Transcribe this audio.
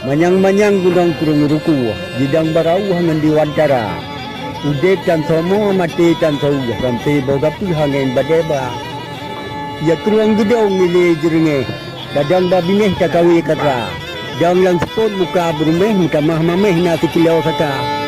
Manyang-manyang gunang kurung ruku, jidang barau hangan diwantara. Udet dan somo mati dan sauga, sampai bogapi hangen badeba. Ya kurang gedong milih jerenge, dadang babineh kakawi kata. Dang lang sepot muka berumeh, muka mah mameh nasi kilau saka.